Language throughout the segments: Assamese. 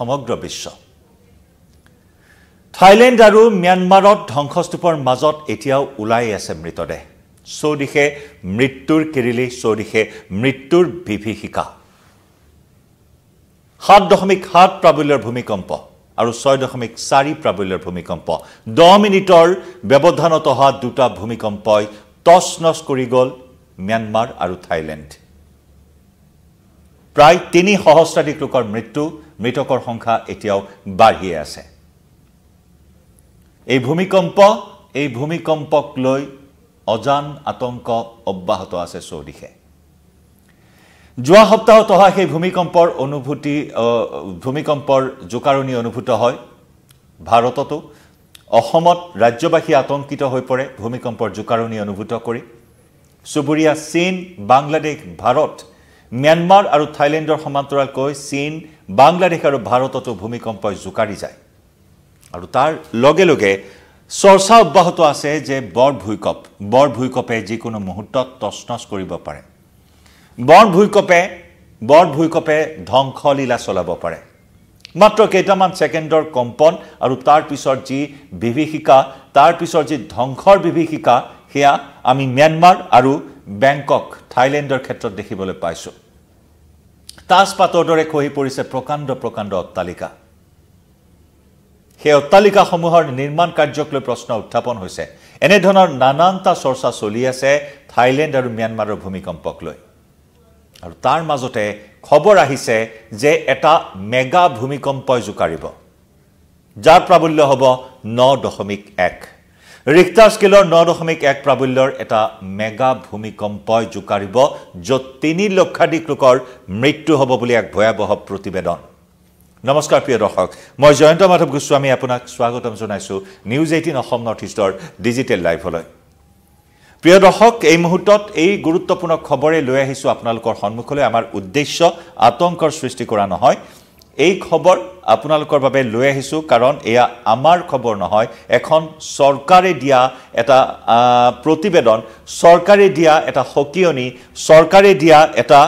সমগ্ৰ বিশ্ব থাইলেণ্ড আৰু ম্যানমাৰত ধ্বংসস্তূপৰ মাজত এতিয়াও ওলাই আছে মৃতদেহ চৌদিশে মৃত্যুৰ কিৰিলি চৌদিশে মৃত্যুৰ বিভীষিকা 7.7 প্ৰাবল্যৰ ভূমিকম্প আৰু 6.4 প্ৰাবল্যৰ ভূমিকম্প 10 মিনিটৰ ব্যৱধানত অহা দুটা ভূমিকম্পই তছনছ কৰি গ'ল ম্যানমাৰ আৰু থাইলেণ্ড প্ৰায় 3 সহস্ৰাধিক লোকৰ মৃতকৰ সংখ্যা এতিয়াও বাঢ়ি আছে এই ভূমিকম্পক লৈ অজান আতংক অব্যাহত আছে চৌদিশে যোৱা সপ্তাহত অহা সেই ভূমিকম্পৰ জোকাৰণি অনুভূত হয় ভাৰততো অসমত ৰাজ্যবাসী আতংকিত হৈ পৰে ভূমিকম্পৰ জোকাৰণি অনুভূত কৰি চুবুৰীয়া চীন বাংলাদেশ ভাৰত ম্যানমাৰ আৰু থাইলেণ্ডৰ সমান্তৰালকৈ চীন বাংলাদেশ আৰু ভাৰততো ভূমিকম্পই জোকাৰি যায় আৰু তাৰ লগে লগে চৰ্চা অব্যাহত আছে যে বৰ ভূমিকম্পে যিকোনো মুহূৰ্তত তছনছ কৰিব পাৰে বৰ ভূমিকম্পে ধ্বংসলীলা চলাব পাৰে মাত্ৰ কেইটামান ছেকেণ্ডৰ কম্পন আৰু তাৰ পিছৰ যি বিভীষিকা তাৰ পিছৰ যি ধ্বংসৰ বিভীষিকা হেয়া আমি ম্যানমাৰ আৰু বেংকক থাইলেণ্ডৰ ক্ষেত্ৰত দেখিবলৈ পাইছো তাজপাতৰ দৰে খহি পৰিছে প্ৰকাণ্ড অট্টালিকা সেই অট্টালিকাসমূহৰ নিৰ্মাণ কাৰ্যক লৈ প্ৰশ্ন উত্থাপন হৈছে এনে ধৰণৰ নানানটা চৰ্চা চলি আছে থাইলেণ্ড আৰু ম্যানমাৰৰ ভূমিকম্পক লৈ আৰু তাৰ মাজতে খবৰ আহিছে যে এটা মেগা ভূমিকম্পই জোকাৰিব যাৰ প্ৰাবল্য হ'ব 9.1 ৰিক্টাৰ স্কেলৰ 9.1 প্ৰাবল্যৰ এটা মেগা ভূমিকম্পই জোকাৰিব য'ত 3 লক্ষাধিক লোকৰ মৃত্যু হ'ব বুলি এক ভয়াবহ প্ৰতিবেদন নমস্কাৰ প্ৰিয় দৰ্শক মই জয়ন্ত মাধৱ গোস্বামী আপোনাক স্বাগতম জনাইছো নিউজ 18 অসম নৰ্থ ইষ্টৰ ডিজিটেল লাইভলৈ প্ৰিয় দৰ্শক এই মুহূৰ্তত এই গুৰুত্বপূৰ্ণ খবৰে লৈ আহিছো আপোনালোকৰ সন্মুখলৈ আমাৰ উদ্দেশ্য আতংকৰ সৃষ্টি কৰা নহয় এই খবৰ আপোনালোকৰ বাবে লৈ আহিছো কাৰণ এয়া আমাৰ খবৰ নহয় এখন চৰকাৰে দিয়া এটা প্ৰতিবেদন চৰকাৰে দিয়া এটা হকিয়নি চৰকাৰে দিয়া এটা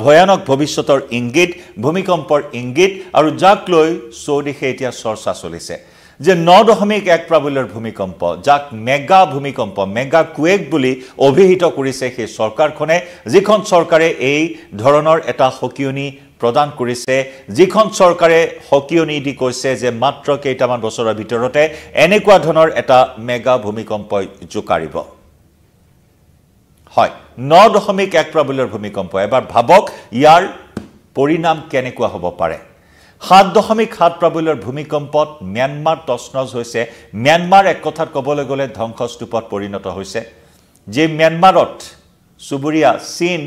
ভয়ানক ভৱিষ্যতৰ ইংগিত ভূমিকম্পৰ ইংগিত আৰু যাক লৈ চৌদিশে এতিয়া চৰ্চা চলিছে যে 9.1 প্ৰাবল্যৰ ভূমিকম্প যাক মেগা ভূমিকম্প মেগা কুৱেক বুলি অভিহিত কৰিছে সেই চৰকাৰখনে যিখন চৰকাৰে এই ধৰণৰ এটা হকিয়নি প্ৰদান কৰিছে যিখন চৰকাৰে হকিয়নি দি কৈছে যে মাত্ৰ কেইটামান বছৰৰ ভিতৰতে এনেকুৱা ধৰণৰ এটা মেগা ভূমিকম্পই জোকাৰিব হয় 9.1 প্ৰাবল্যৰ ভূমিকম্প এবাৰ ভাবক ইয়াৰ পৰিণাম কেনেকুৱা হ'ব পাৰে 7.7 প্ৰাবল্যৰ ভূমিকম্পত ম্যানমাৰ তছনছ হৈছে ম্যানমাৰ এক কথাত ক'বলৈ গ'লে ধ্বংসস্তূপত পৰিণত হৈছে যে ম্যানমাৰত চুবুৰীয়া চীন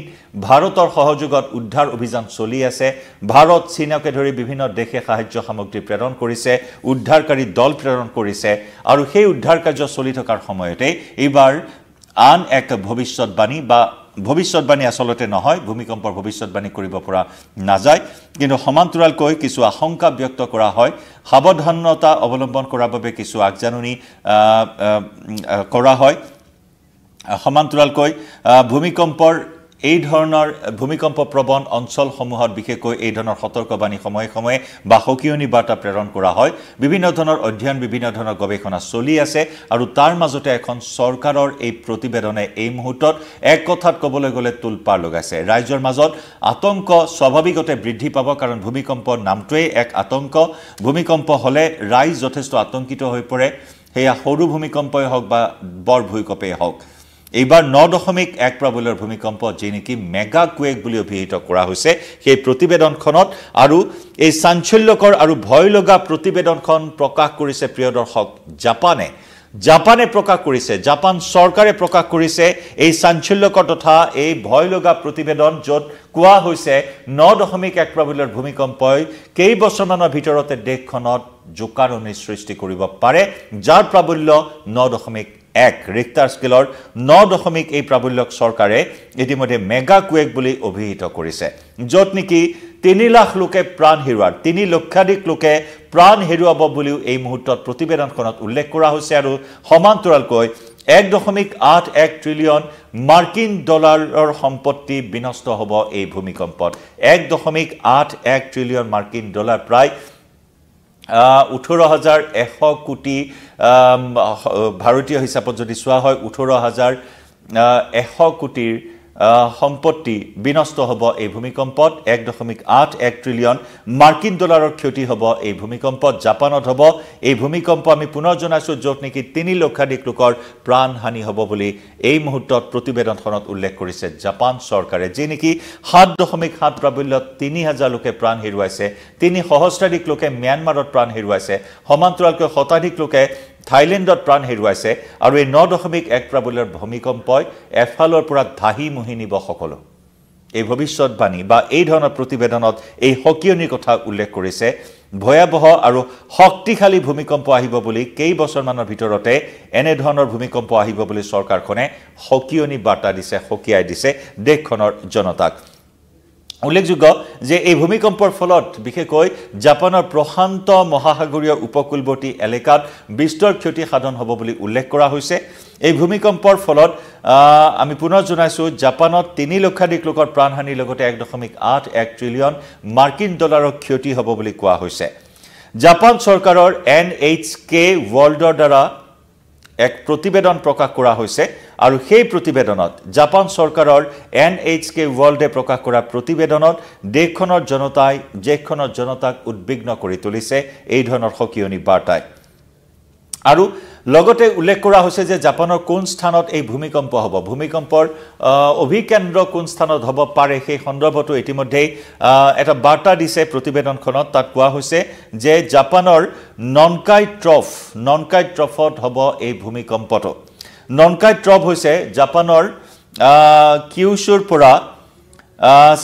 ভাৰতৰ সহযোগত উদ্ধাৰ অভিযান চলি আছে ভাৰত চীনকে ধৰি বিভিন্ন দেশে সাহায্য সামগ্ৰী প্ৰেৰণ কৰিছে উদ্ধাৰকাৰী দল প্ৰেৰণ কৰিছে আৰু সেই উদ্ধাৰ কাৰ্য চলি থকাৰ সময়তে এইবাৰ আন এক ভৱিষ্যৎবাণী আসলতে নহয় ভূমিকম্পৰ ভৱিষ্যৎবাণী কৰিব পৰা নাযায় কিন্তু সমান্তৰালকৈ কিছু আশংকা ব্যক্ত কৰা হয় সাৱধানতা অৱলম্বন কৰাৰ বাবে কিছু আগজাননী কৰা হয় সমান্তৰালকৈ ভূমিকম্পৰ এই ধৰণৰ ভূমিকম্প প্ৰবণ অঞ্চলসমূহত বিশেষকৈ এই ধৰণৰ সতৰ্কবাণী সময়ে বা হকিয়নি বাৰ্তা প্ৰেৰণ কৰা হয় বিভিন্ন ধৰণৰ অধ্যয়ন বিভিন্ন ধৰণৰ গৱেষণা চলি আছে আৰু তাৰ মাজতে এখন চৰকাৰৰ এই প্ৰতিবেদনে এই মুহূৰ্তত এক কথাত ক'বলৈ গ'লে তুলপাৰ লগাইছে ৰাজ্যৰ মাজত আতংক স্বাভাৱিকতে বৃদ্ধি পাব কাৰণ ভূমিকম্পৰ নামটোৱে এক আতংক ভূমিকম্প হ'লে ৰাইজ যথেষ্ট আতংকিত হৈ পৰে হেয়া সৰু ভূমিকম্পই হওক বা বৰ ভূমিকম্পই হওক এইবাৰ 9.1 প্ৰাবল্যৰ ভূমিকম্প যি নেকি মেগা কুৱেক বুলি অভিহিত কৰা হৈছে সেই প্ৰতিবেদনখনত আৰু এই চাঞ্চল্যকৰ আৰু ভয় লগা প্ৰতিবেদনখন প্ৰকাশ কৰিছে প্ৰিয় দৰ্শক জাপানে প্ৰকাশ কৰিছে জাপান চৰকাৰে প্ৰকাশ কৰিছে এই চাঞ্চল্যকৰ তথা এই ভয় লগা প্ৰতিবেদন য'ত কোৱা হৈছে 9.1 প্ৰাবল্যৰ ভূমিকম্পই কেইবছৰমানৰ ভিতৰতে দেশখনত জোকাৰণিৰ সৃষ্টি কৰিব পাৰে যাৰ প্ৰাবল্য 9.1 ৰিক্টাৰ স্কেলৰ 9.1 এই প্ৰাবল্যক চৰকাৰে ইতিমধ্যে মেগা কুৱেক বুলি অভিহিত কৰিছে য'ত নেকি 3 লাখ লোকে প্ৰাণ হেৰুৱাৰ 3 লক্ষাধিক লোকে প্ৰাণ হেৰুৱাব বুলিও এই মুহূৰ্তত প্ৰতিবেদনখনত উল্লেখ কৰা হৈছে আৰু সমান্তৰালকৈ 1.81 ট্ৰিলিয়ন মাৰ্কিন ডলাৰৰ সম্পত্তি বিনষ্ট হ'ব এই ভূমিকম্পত 1.81 ট্ৰিলিয়ন মাৰ্কিন ডলাৰ প্ৰায় 18,100 কোটি ভাৰতীয় হিচাপত যদি চোৱা হয় 18,100 কোটিৰ সম্পত্তি বিনষ্ট হ'ব এই ভূমিকম্পত 1.81 ট্ৰিলিয়ন মাৰ্কিন ডলাৰৰ ক্ষতি হ'ব এই ভূমিকম্পত জাপানত হ'ব এই ভূমিকম্প আমি পুনৰ জনাইছো য'ত নেকি 3 লক্ষাধিক লোকৰ প্ৰাণহানি হ'ব বুলি এই মুহূৰ্তত প্ৰতিবেদনখনত উল্লেখ কৰিছে জাপান চৰকাৰে যি নেকি 7.7 প্ৰাবল্যত 3,000 লোকে প্ৰাণ হেৰুৱাইছে 3 সহস্ৰাধিক লোকে ম্যানমাৰত প্ৰাণ হেৰুৱাইছে সমান্তৰালকৈ শতাধিক লোকে থাইলেণ্ডত প্ৰাণ হেৰুৱাইছে আৰু এই 9.1 প্ৰাবল্যৰ ভূমিকম্পই এফালৰ পৰা ধাহি মুহি নিব সকলো এই ভৱিষ্যতবাণী বা এই ধৰণৰ প্ৰতিবেদনত এই হকিয়নিৰ কথা উল্লেখ কৰিছে ভয়াবহ আৰু শক্তিশালী ভূমিকম্প আহিব বুলি কেইবছৰমানৰ ভিতৰতে এনে ধৰণৰ ভূমিকম্প আহিব বুলি চৰকাৰখনে হকিয়নি বাৰ্তা দিছে হকিয়াই দিছে দেশখনৰ জনতাক উল্লেখযোগ্য যে এই ভূমিকম্পৰ ফলত বিশেষকৈ জাপানৰ প্ৰশান্ত মহাসাগৰীয় উপকূলৱৰ্তী এলেকাত বিস্তৰ ক্ষতি সাধন হ'ব বুলি উল্লেখ কৰা হৈছে এই ভূমিকম্পৰ ফলত আমি পুনৰ জনাইছো জাপানত 3 লক্ষাধিক লোকৰ প্ৰাণহানিৰ লগতে 1.81 ট্ৰিলিয়ন মাৰ্কিন ডলাৰৰ ক্ষতি হ'ব বুলি কোৱা হৈছে জাপান চৰকাৰৰ NHK ৱৰ্ল্ডৰ দ্বাৰা এক প্ৰতিবেদন প্ৰকাশ কৰা হৈছে আৰু সেই প্ৰতিবেদনত জাপান চৰকাৰৰ NHK ৱৰ্ল্ডে প্ৰকাশ কৰা প্ৰতিবেদনত দেশখনৰ জনতাক উদ্বিগ্ন কৰি তুলিছে এই ধৰণৰ হকিয়নি বাৰ্তাই আৰু লগতে উল্লেখ কৰা হৈছে যে জাপানৰ কোন স্থানত এই ভূমিকম্প হ'ব ভূমিকম্পৰ অভিকেন্দ্ৰ কোন স্থানত হ'ব পাৰে সেই সন্দৰ্ভতো ইতিমধ্যে এটা বাৰ্তা দিছে প্ৰতিবেদনখনত তাত কোৱা হৈছে যে জাপানৰ ননকাই ট্ৰফত হ'ব এই ভূমিকম্পটো ননকাই ট্ৰফ হৈছে জাপানৰ কিউছুৰ পৰা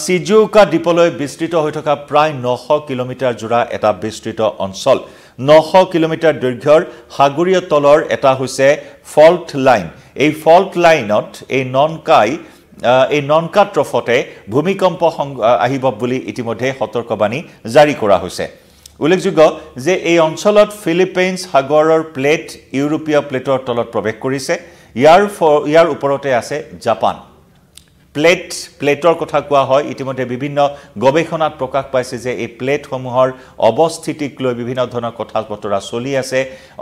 চিজুওকা দ্বীপলৈ বিস্তৃত হৈ থকা প্ৰায় 900 কিলোমিটাৰ জোৰা এটা বিস্তৃত অঞ্চল 900 কিলোমিটাৰ দৈৰ্ঘ্যৰ সাগৰীয় তলৰ এটা হৈছে ফল্ট লাইন এই ফল্ট লাইনত এই ননকা ট্ৰফতে ভূমিকম্প আহিব বুলি ইতিমধ্যে সতৰ্কবাণী জাৰি কৰা হৈছে উল্লেখযোগ্য যে এই অঞ্চলত ফিলিপাইনছ সাগৰৰ প্লেট ইউৰোপীয় প্লেটৰ তলত প্ৰৱেশ কৰিছে ইয়াৰ ওপৰতে আছে জাপান প্লেটৰ কথা কোৱা হয় ইতিমধ্যে বিভিন্ন গৱেষণাত প্ৰকাশ পাইছে যে এই প্লেটসমূহৰ অৱস্থিতিক লৈ বিভিন্ন ধৰণৰ কথা বতৰা চলি আছে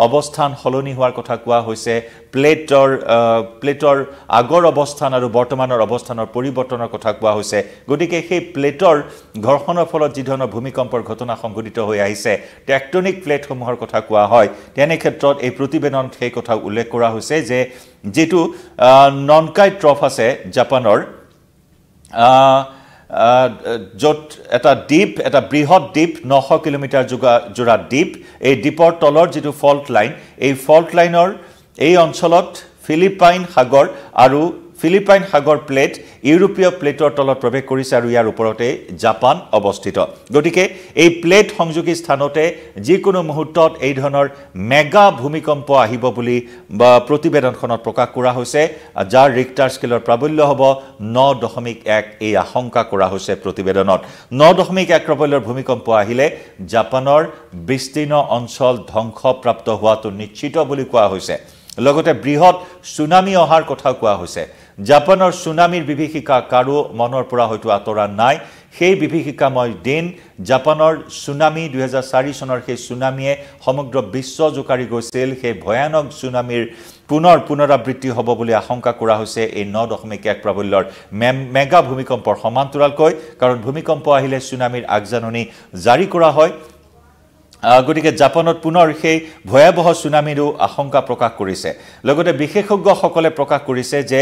অৱস্থান সলনি হোৱাৰ কথা কোৱা হৈছে প্লেটৰ আগৰ অৱস্থান আৰু বৰ্তমানৰ অৱস্থানৰ পৰিৱৰ্তনৰ কথা কোৱা হৈছে গতিকে সেই প্লেটৰ ঘৰ্ষণৰ ফলত যি ধৰণৰ ভূমিকম্পৰ ঘটনা সংঘটিত হৈ আহিছে টেকটনিক প্লেটসমূহৰ কথা কোৱা হয় তেনে ক্ষেত্ৰত এই প্ৰতিবেদনত সেই কথা উল্লেখ কৰা হৈছে যে যেটো ননকাই ট্ৰফ আছে জাপানৰ য'ত এটা বৃহৎ দ্বীপ 900 কিলোমিটাৰ জোৰা দ্বীপ এই দ্বীপৰ তলৰ যেটো ফল্ট লাইন এই ফল্ট লাইনৰ এই অঞ্চলত ফিলিপাইন সাগৰ প্লেট ইউৰোপীয় প্লেটৰ তলত প্ৰৱেশ কৰিছে আৰু ইয়াৰ ওপৰতে জাপান অৱস্থিত গতিকে এই প্লেট সংযোগী স্থানতে যিকোনো মুহূৰ্তত এই ধৰণৰ মেগা ভূমিকম্প আহিব বুলি প্ৰতিবেদনখনত প্ৰকাশ কৰা হৈছে যাৰ ৰিক্টাৰ স্কেলৰ প্ৰাবল্য হ'ব 9.1 এই আশংকা কৰা হৈছে প্ৰতিবেদনত 9.1 প্ৰাবল্যৰ ভূমিকম্প আহিলে জাপানৰ বিস্তীৰ্ণ অঞ্চল ধ্বংসপ্ৰাপ্ত হোৱাটো নিশ্চিত বুলি কোৱা হৈছে লগতে বৃহৎ সুনামি অহাৰ কথা কোৱা হৈছে জাপানৰ সুনামিৰ বিভীষিকা কাৰো মনৰ পৰা হয়তো আতৰা নাই সেই বিভীষিকাময় দিন জাপানৰ সুনামি 2004 চনৰ সেই সুনামিয়ে সমগ্ৰ বিশ্ব জোকাৰি গৈছিল সেই ভয়ানক সুনামিৰ পুনৰাবৃত্তি হ'ব বুলি আশংকা কৰা হৈছে এই 9.1 প্ৰাবল্যৰ মেগা ভূমিকম্পৰ সমান্তৰালকৈ কাৰণ ভূমিকম্প আহিলে সুনামিৰ আগজাননী জাৰি কৰা হয় গতিকে জাপানত পুনৰ সেই ভয়াবহ সুনামিৰো আশংকা প্ৰকাশ কৰিছে লগতে বিশেষজ্ঞসকলে প্ৰকাশ কৰিছে যে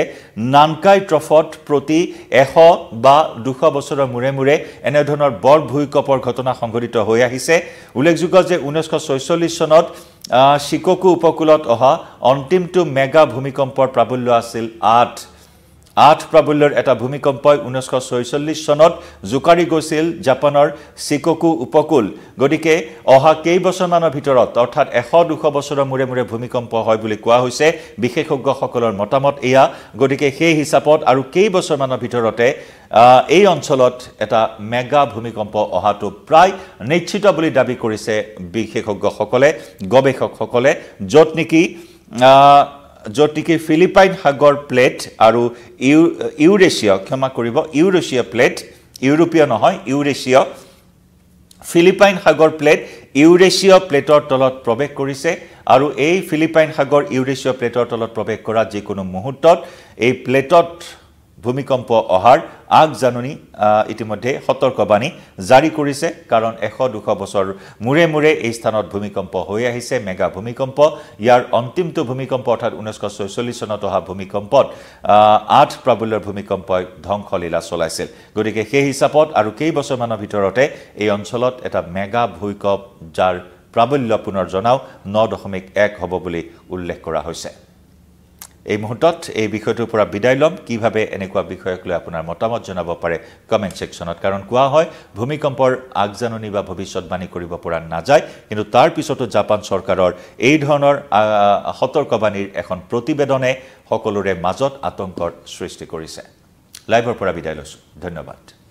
নানকাই ট্ৰফত প্ৰতি 100 বা 200 বছৰৰ মূৰে এনে ধৰণৰ বৰ ভূমিকম্পৰ ঘটনা সংঘটিত হৈ আহিছে উল্লেখযোগ্য যে 1946 চনত শিকোকু উপকূলত অহা অন্তিমটো মেগা ভূমিকম্পৰ প্ৰাবল্য আছিল 8 প্ৰাবল্যৰ এটা ভূমিকম্পই 1946 চনত জোকাৰি গৈছিল জাপানৰ শিকোকু উপকূল গতিকে অহা কেইবছৰমানৰ ভিতৰত অৰ্থাৎ 100-200 বছৰৰ মূৰে ভূমিকম্প হয় বুলি কোৱা হৈছে বিশেষজ্ঞসকলৰ মতামত এয়া গতিকে সেই হিচাপত আৰু কেইবছৰমানৰ ভিতৰতে এই অঞ্চলত এটা মেগা ভূমিকম্প অহাটো প্ৰায় নিশ্চিত বুলি দাবী কৰিছে বিশেষজ্ঞসকলে গৱেষকসকলে য'ত নেকি য'ত নেকি ফিলিপাইন সাগৰ প্লেট আৰু ইউৰেছিয়া ক্ষমা কৰিব ইউৰেছিয়া প্লেট ইউৰোপীয় নহয় ইউৰেছিয়া ফিলিপাইন সাগৰ প্লেট ইউৰেছিয়া প্লেটৰ তলত প্ৰৱেশ কৰিছে আৰু এই ফিলিপাইন সাগৰ ইউৰেছিয়া প্লেটৰ তলত প্ৰৱেশ কৰা যিকোনো মুহূৰ্তত এই প্লেটত ভূমিকম্প অহাৰ আগজাননী ইতিমধ্যে সতৰ্কবাণী জাৰি কৰিছে কাৰণ 100-200 বছৰ মূৰে মূৰে এই স্থানত ভূমিকম্প হৈ আহিছে মেগা ভূমিকম্প ইয়াৰ অন্তিমটো ভূমিকম্প অৰ্থাৎ 1946 চনত অহা ভূমিকম্পত 8 প্ৰাবল্যৰ ভূমিকম্পই ধ্বংসলীলা চলাইছিল গতিকে সেই হিচাপত আৰু কেইবছৰমানৰ ভিতৰতে এই অঞ্চলত এটা মেগা ভূমিকম্প যাৰ প্ৰাবল্য পুনৰ জনাও 9.1 হ'ব বুলি উল্লেখ কৰা হৈছে এই মুহূৰ্তত এই বিষয়টোৰ পৰা বিদায় লম কিভাৱে এনেকুৱা বিষয়ক লৈ আপোনাৰ মতামত জনাব পাৰে কমেন্ট সেকশনত কাৰণ কোৱা হয় ভূমিকম্পৰ আগজাননী বা ভৱিষ্যতবাণী কৰিব পৰা নাযায় কিন্তু তাৰ পিছতো জাপান চৰকাৰৰ এই ধৰণৰ সতৰ্কবাণীৰ এখন প্ৰতিবেদনে সকলোৰে মাজত আতংকৰ সৃষ্টি কৰিছে লাইভৰ পৰা বিদায় লৈছো ধন্যবাদ